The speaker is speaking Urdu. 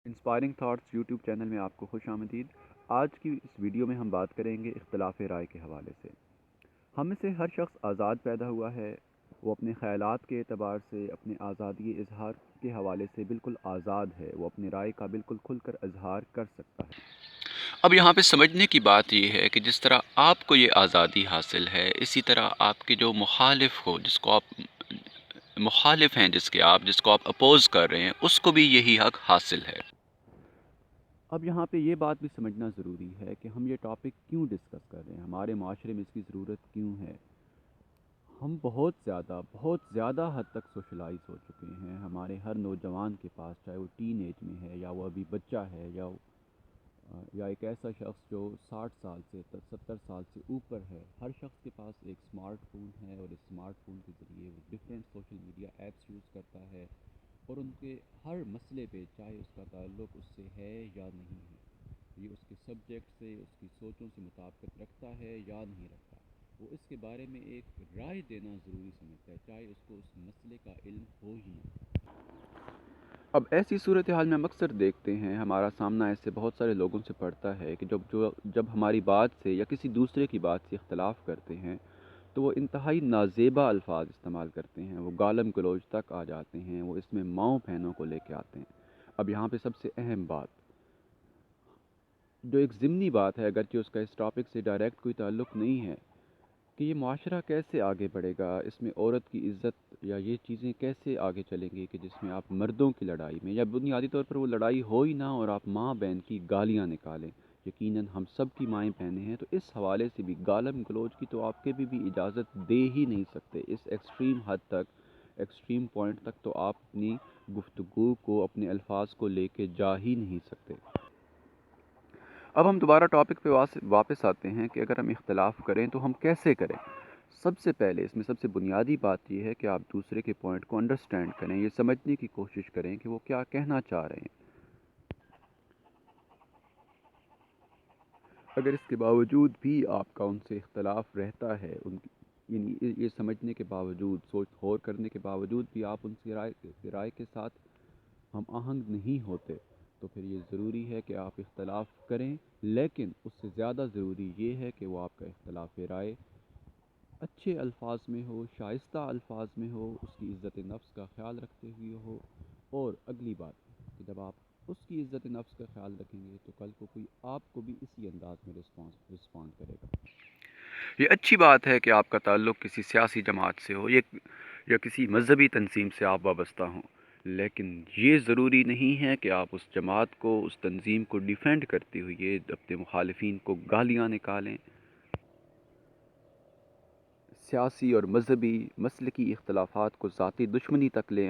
انسپائرنگ تھاٹس یوٹیوب چینل میں آپ کو خوش آمدید۔ آج کی اس ویڈیو میں ہم بات کریں گے اختلاف رائے کے حوالے سے۔ ہم میں سے ہر شخص آزاد پیدا ہوا ہے، وہ اپنے خیالات کے اعتبار سے اپنے آزادی اظہار کے حوالے سے بالکل آزاد ہے، وہ اپنی رائے کا بالکل کھل کر اظہار کر سکتا ہے۔ اب یہاں پہ سمجھنے کی بات یہ ہے کہ جس طرح آپ کو یہ آزادی حاصل ہے، اسی طرح آپ کے جو مخالف ہو، جس کو آپ مخالف ہیں، جس کو آپ اپوز کر رہے ہیں، اس کو بھی یہی حق حاصل ہے۔ اب یہاں پہ یہ بات بھی سمجھنا ضروری ہے کہ ہم یہ ٹاپک کیوں ڈسکس کر رہے ہیں، ہمارے معاشرے میں اس کی ضرورت کیوں ہے۔ ہم بہت زیادہ حد تک سوشلائز ہو چکے ہیں، ہمارے ہر نوجوان کے پاس، چاہے وہ ٹین ایج میں ہے یا وہ ابھی بچہ ہے یا ایک ایسا شخص جو 60 سال سے 70 سال سے اوپر ہے، ہر شخص کے پاس ایک اسمارٹ فون ہے، اور اس اسمارٹ فون کے ذریعے وہ different social media apps use کرتا ہے، اور ان کے ہر مسئلے پہ، چاہے اس کا تعلق اس سے ہے یا نہیں ہے، یہ اس کے سبجیکٹ سے، اس کی سوچوں سے مطابقت رکھتا ہے یا نہیں رکھتا، وہ اس کے بارے میں ایک رائے دینا ضروری سمجھتا ہے، چاہے اس کو اس مسئلے کا علم ہو ہی نہ۔ اب ایسی صورتحال میں ہم اکثر دیکھتے ہیں، ہمارا سامنا ایسے بہت سارے لوگوں سے پڑتا ہے کہ جب ہماری بات سے یا کسی دوسرے کی بات سے اختلاف کرتے ہیں تو وہ انتہائی نازیبا الفاظ استعمال کرتے ہیں، وہ گالم گلوچ تک آ جاتے ہیں، وہ اس میں ماؤں بہنوں کو لے کے آتے ہیں۔ اب یہاں پہ سب سے اہم بات، جو ایک ضمنی بات ہے، اگرچہ اس کا اس ٹاپک سے ڈائریکٹ کوئی تعلق نہیں ہے، کہ یہ معاشرہ کیسے آگے بڑھے گا، اس میں عورت کی عزت یا یہ چیزیں کیسے آگے چلیں گی کہ جس میں آپ مردوں کی لڑائی میں یا بنیادی طور پر وہ لڑائی ہو ہی نہ اور آپ ماں بہن کی گالیاں نکالیں۔ یقیناً ہم سب کی مائیں بہنیں ہیں، تو اس حوالے سے بھی گالم گلوچ کی تو آپ کے بھی اجازت دے ہی نہیں سکتے۔ اس ایکسٹریم حد تک، ایکسٹریم پوائنٹ تک تو آپ اپنی گفتگو کو، اپنے الفاظ کو لے کے جا ہی نہیں سکتے۔ اب ہم دوبارہ ٹاپک پہ واپس آتے ہیں کہ اگر ہم اختلاف کریں تو ہم کیسے کریں۔ سب سے پہلے اس میں سب سے بنیادی بات یہ ہے کہ آپ دوسرے کے پوائنٹ کو انڈرسٹینڈ کریں، یہ سمجھنے کی کوشش کریں کہ وہ کیا کہنا چاہ رہے ہیں۔ اگر اس کے باوجود بھی آپ کا ان سے اختلاف رہتا ہے، یعنی یہ سمجھنے کے باوجود، سوچ غور کرنے کے باوجود بھی آپ ان سے رائے کے ساتھ ہم آہنگ نہیں ہوتے، تو پھر یہ ضروری ہے کہ آپ اختلاف کریں، لیکن اس سے زیادہ ضروری یہ ہے کہ وہ آپ کا اختلاف رائے اچھے الفاظ میں ہو، شائستہ الفاظ میں ہو، اس کی عزت نفس کا خیال رکھتے ہوئے ہو، اور اگلی بات کہ جب آپ اس کی عزت نفس کا خیال رکھیں گے تو کل کو کوئی آپ کو بھی اسی انداز میں رسپونڈ کرے گا۔ یہ اچھی بات ہے کہ آپ کا تعلق کسی سیاسی جماعت سے ہو یا کسی مذہبی تنظیم سے آپ وابستہ ہوں، لیکن یہ ضروری نہیں ہے کہ آپ اس جماعت کو، اس تنظیم کو ڈیفینڈ کرتے ہوئے اپنے مخالفین کو گالیاں نکالیں، سیاسی اور مذہبی مسلکی اختلافات کو ذاتی دشمنی تک لے آئیں۔